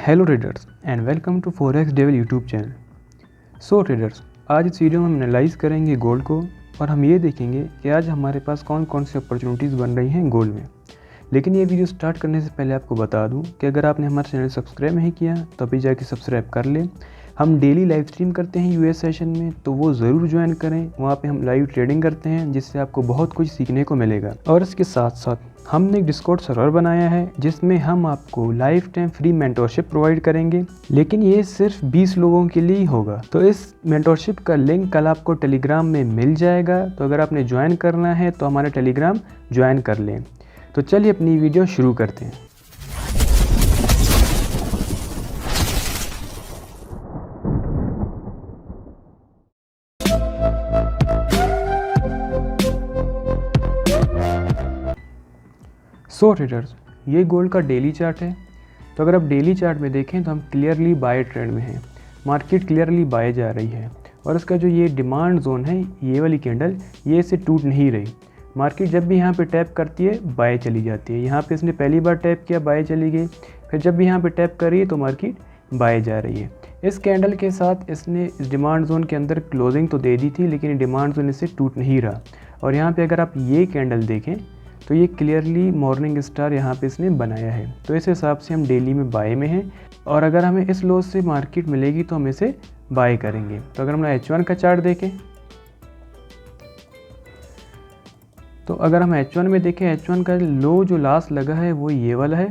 Hello traders and welcome to Forex Devil YouTube channel. So traders, आज इस video में हम एनालाइज करेंगे गोल्ड को और हम ये देखेंगे कि आज हमारे पास कौन कौन सी अपॉर्चुनिटीज़ बन रही हैं गोल्ड में। लेकिन ये वीडियो स्टार्ट करने से पहले आपको बता दूं कि अगर आपने हमारा चैनल सब्सक्राइब नहीं किया तो अभी जाके सब्सक्राइब कर लें। हम डेली लाइव स्ट्रीम करते हैं यूएस सेशन में, तो वो ज़रूर ज्वाइन करें। वहाँ पे हम लाइव ट्रेडिंग करते हैं जिससे आपको बहुत कुछ सीखने को मिलेगा। और इसके साथ साथ हमने एक डिस्कॉर्ड सर्वर बनाया है जिसमें हम आपको life time free mentorship provide करेंगे, लेकिन ये सिर्फ 20 लोगों के लिए ही होगा। तो इस मेंटोरशिप का लिंक कल आपको टेलीग्राम में मिल जाएगा। तो अगर आपने ज्वाइन करना है तो हमारा टेलीग्राम ज्वाइन कर लें। तो चलिए अपनी वीडियो शुरू करते हैं। सो ट्रेडर्स, ये गोल्ड का डेली चार्ट है। तो अगर आप डेली चार्ट में देखें तो हम क्लियरली बाय ट्रेंड में हैं। मार्केट क्लियरली बाय जा रही है और इसका जो ये डिमांड जोन है, ये वाली कैंडल, ये इसे टूट नहीं रही। मार्केट जब भी यहाँ पे टैप करती है बाय चली जाती है। यहाँ पे इसने पहली बार टैप किया, बाय चली गई। फिर जब भी यहाँ पे टैप कर रही है तो मार्केट बाय जा रही है। इस कैंडल के साथ इसने इस डिमांड जोन के अंदर क्लोजिंग तो दे दी थी, लेकिन डिमांड जोन इससे टूट नहीं रहा। और यहाँ पे अगर आप ये कैंडल देखें तो ये क्लियरली मॉर्निंग स्टार यहाँ पे इसने बनाया है। तो इस हिसाब से हम डेली में बाय में हैं और अगर हमें इस लो से मार्केट मिलेगी तो हम इसे बाय करेंगे। तो अगर हम H1 का चार्ट देखें तो अगर हम H1 में देखें, H1 का लो जो लास्ट लगा है वो ये वाला है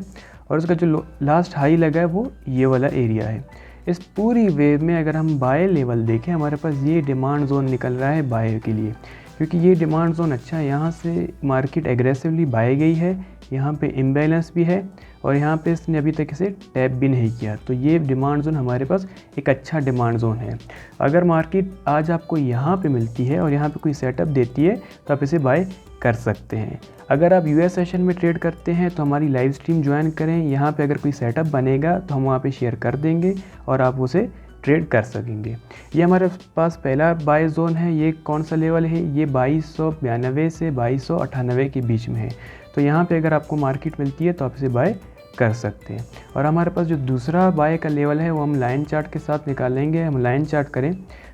और उसका जो लास्ट हाई लगा है वो ये वाला एरिया है। इस पूरी वेव में अगर हम बाय लेवल देखें, हमारे पास ये डिमांड जोन निकल रहा है बाय के लिए, क्योंकि ये डिमांड जोन अच्छा है। यहाँ से मार्केट एग्रेसिवली बाय गई है, यहाँ पे इम्बैलेंस भी है और यहाँ पे इसने अभी तक इसे टैप भी नहीं किया। तो ये डिमांड जोन हमारे पास एक अच्छा डिमांड जोन है। अगर मार्केट आज आपको यहाँ पे मिलती है और यहाँ पे कोई सेटअप देती है तो आप इसे बाय कर सकते हैं। अगर आप यूएस सेशन में ट्रेड करते हैं तो हमारी लाइव स्ट्रीम ज्वाइन करें। यहाँ पे अगर कोई सेटअप बनेगा तो हम वहाँ पे शेयर कर देंगे और आप उसे ट्रेड कर सकेंगे। ये हमारे पास पहला बाय जोन है। ये कौन सा लेवल है? ये 2292 से 2298 के बीच में है। तो यहाँ पे अगर आपको मार्केट मिलती है तो आप इसे बाय कर सकते हैं। और हमारे पास जो दूसरा बाय का लेवल है वो हम लाइन चार्ट के साथ निकालेंगे। हम लाइन चार्ट करें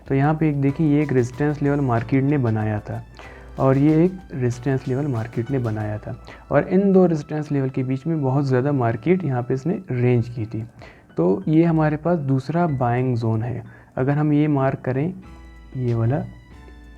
तो यहाँ पे एक देखिए, ये एक रेजिस्टेंस लेवल मार्केट ने बनाया था और ये एक रेजिस्टेंस लेवल मार्केट ने बनाया था और इन दो रेजिस्टेंस लेवल के बीच में बहुत ज़्यादा मार्केट यहाँ पे इसने रेंज की थी। तो ये हमारे पास दूसरा बाइंग जोन है। अगर हम ये मार्क करें, ये वाला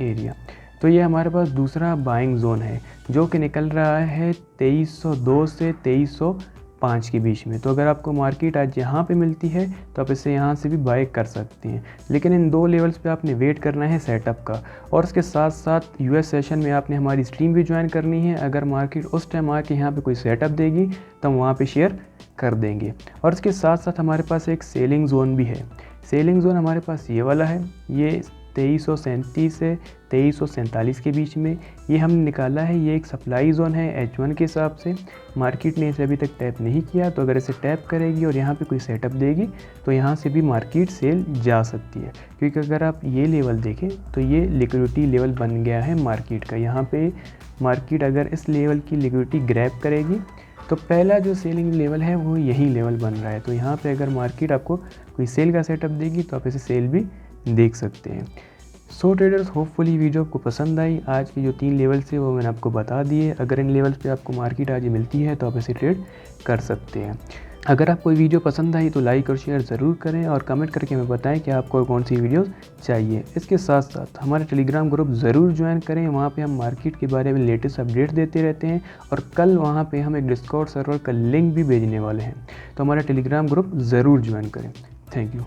एरिया, तो ये हमारे पास दूसरा बाइंग जोन है जो कि निकल रहा है 2302 से 2305 के बीच में। तो अगर आपको मार्केट आज यहाँ पे मिलती है तो आप इसे यहाँ से भी बाय कर सकते हैं, लेकिन इन दो लेवल्स पे आपने वेट करना है सेटअप का। और इसके साथ साथ यूएस सेशन में आपने हमारी स्ट्रीम भी ज्वाइन करनी है। अगर मार्केट उस टाइम आके यहाँ पे कोई सेटअप देगी तो हम वहाँ पे शेयर कर देंगे। और इसके साथ साथ हमारे पास एक सेलिंग जोन भी है। सेलिंग जोन हमारे पास ये वाला है, ये 2337 से 2347 के बीच में ये हमने निकाला है। ये एक सप्लाई जोन है H1 के हिसाब से। मार्केट ने इसे अभी तक टैप नहीं किया, तो अगर इसे टैप करेगी और यहाँ पे कोई सेटअप देगी तो यहाँ से भी मार्केट सेल जा सकती है। क्योंकि अगर आप ये लेवल देखें तो ये लिक्विडिटी लेवल बन गया है मार्केट का। यहाँ पे मार्केट अगर इस लेवल की लिक्विडिटी ग्रैब करेगी तो पहला जो सेलिंग लेवल है वो यही लेवल बन रहा है। तो यहाँ पे अगर मार्केट आपको कोई सेल का सेटअप देगी तो आप इसे सेल भी देख सकते हैं। सो ट्रेडर्स, होपफुली वीडियो आपको पसंद आई। आज के जो 3 लेवल्स है वो मैंने आपको बता दिए। अगर इन लेवल्स पे आपको मार्केट आज मिलती है तो आप इसे ट्रेड कर सकते हैं। अगर आपको वीडियो पसंद आई तो लाइक और शेयर ज़रूर करें और कमेंट करके हमें बताएं कि आपको कौन सी वीडियोस चाहिए। इसके साथ साथ हमारे टेलीग्राम ग्रुप ज़रूर ज्वाइन करें। वहाँ पे हम मार्केट के बारे में लेटेस्ट अपडेट देते रहते हैं और कल वहाँ पे हम एक डिस्कॉर्ड सर्वर का लिंक भी भेजने वाले हैं। तो हमारा टेलीग्राम ग्रुप ज़रूर ज्वाइन करें। Thank you.